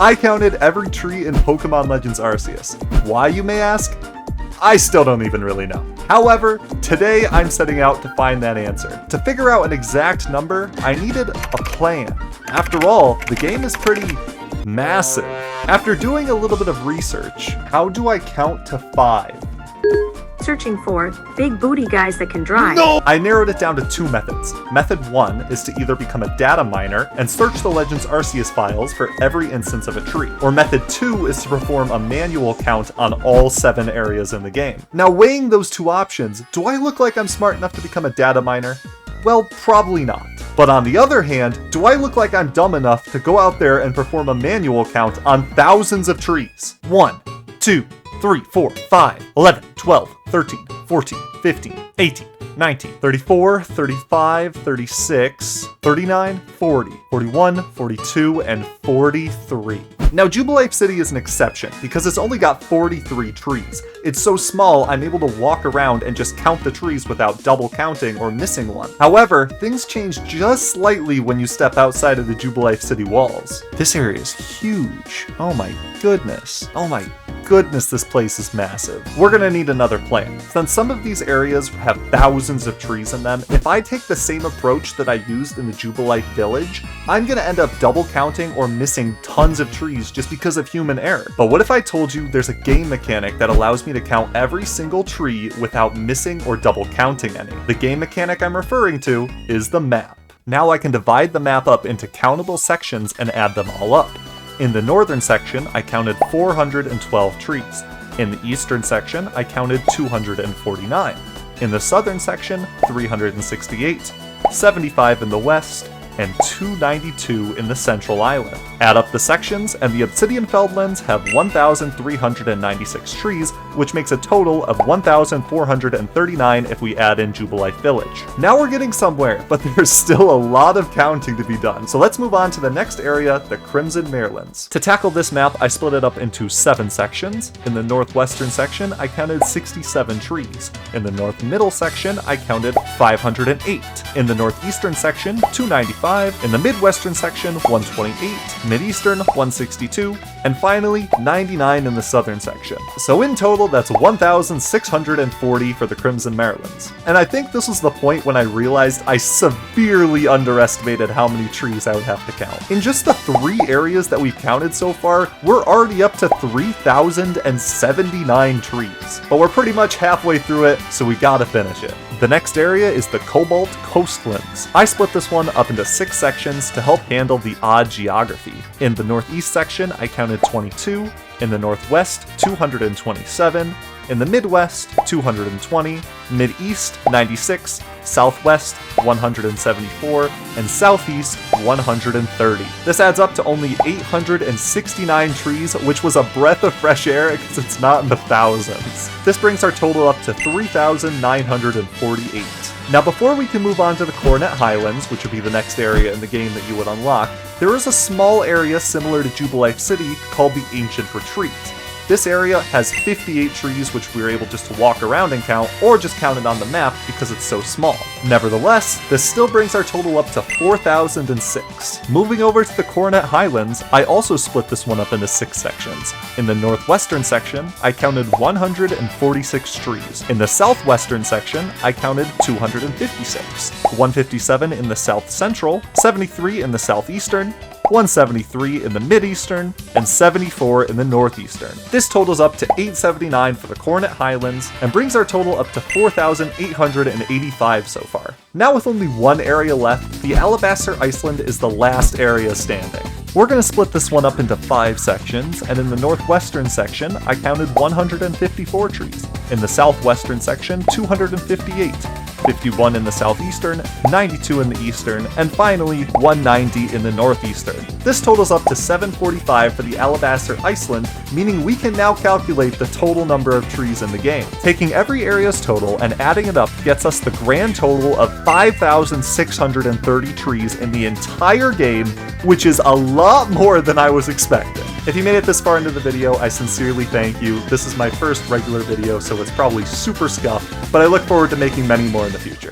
I counted every tree in Pokemon Legends Arceus. Why, you may ask? I still don't even really know. However, today I'm setting out to find that answer. To figure out an exact number, I needed a plan. After all, the game is pretty massive. After doing a little bit of research, how do I count to 5? Searching for big booty guys that can drive. No! I narrowed it down to 2 methods. Method 1 is to either become a data miner and search the Legends Arceus files for every instance of a tree. Or method 2 is to perform a manual count on all 7 areas in the game. Now, weighing those 2 options, do I look like I'm smart enough to become a data miner? Well, probably not. But on the other hand, do I look like I'm dumb enough to go out there and perform a manual count on thousands of trees? 1, 2, 3, 4, 5, 11, 12, 13, 14, 15, 18, 19, 34, 35, 36, 39, 40, 41, 42, and 43. Now, Jubilife City is an exception because it's only got 43 trees. It's so small, I'm able to walk around and just count the trees without double counting or missing one. However, things change just slightly when you step outside of the Jubilife City walls. This area is huge. Oh my goodness. Oh my goodness, this place is massive. We're gonna need another plan. Since some of these areas have thousands of trees in them, if I take the same approach that I used in the Jubilife Village, I'm gonna end up double counting or missing tons of trees just because of human error. But what if I told you there's a game mechanic that allows me to count every single tree without missing or double counting any? The game mechanic I'm referring to is the map. Now I can divide the map up into countable sections and add them all up. In the northern section, I counted 412 trees. In the eastern section, I counted 249. In the southern section, 368, 75 in the west, and 292 in the central island. Add up the sections, and the Obsidian Feldlands have 1,396 trees, which makes a total of 1,439 if we add in Jubilife Village. Now we're getting somewhere, but there's still a lot of counting to be done, so let's move on to the next area, the Crimson Merelands. To tackle this map, I split it up into 7 sections. In the northwestern section, I counted 67 trees. In the north middle section, I counted 508. In the northeastern section, 295. In the midwestern section, 128. Mid-eastern, 162, and finally 99 in the southern section. So in total, that's 1,640 for the Crimson Merelands. And I think this was the point when I realized I severely underestimated how many trees I would have to count. In just the 3 areas that we've counted so far, we're already up to 3,079 trees. But we're pretty much halfway through it, so we gotta finish it. The next area is the Cobalt Coastlands. I split this one up into 6 sections to help handle the odd geography. In the northeast section, I counted 22, in the northwest, 227, in the midwest, 220, mid-east, 96, southwest, 174, and southeast, 130. This adds up to only 869 trees, which was a breath of fresh air because it's not in the thousands. This brings our total up to 3,948. Now, before we can move on to the Coronet Highlands, which would be the next area in the game that you would unlock, there is a small area similar to Jubilife City called the Ancient Retreat. This area has 58 trees which we were able just to walk around and count, or just count it on the map because it's so small. Nevertheless, this still brings our total up to 4,006. Moving over to the Coronet Highlands, I also split this one up into 6 sections. In the northwestern section, I counted 146 trees. In the southwestern section, I counted 256. 157 in the south central, 73 in the southeastern, 173 in the mid-eastern, and 74 in the northeastern. This totals up to 879 for the Coronet Highlands, and brings our total up to 4,885 so far. Now with only 1 area left, the Alabaster Iceland is the last area standing. We're going to split this one up into 5 sections, and in the northwestern section, I counted 154 trees. In the southwestern section, 258. 51 in the southeastern, 92 in the eastern, and finally 190 in the northeastern. This totals up to 745 for the Alabaster Iceland, meaning we can now calculate the total number of trees in the game. Taking every area's total and adding it up gets us the grand total of 5,630 trees in the entire game, which is a lot more than I was expecting. If you made it this far into the video, I sincerely thank you. This is my first regular video, so it's probably super scuffed, but I look forward to making many more in the future.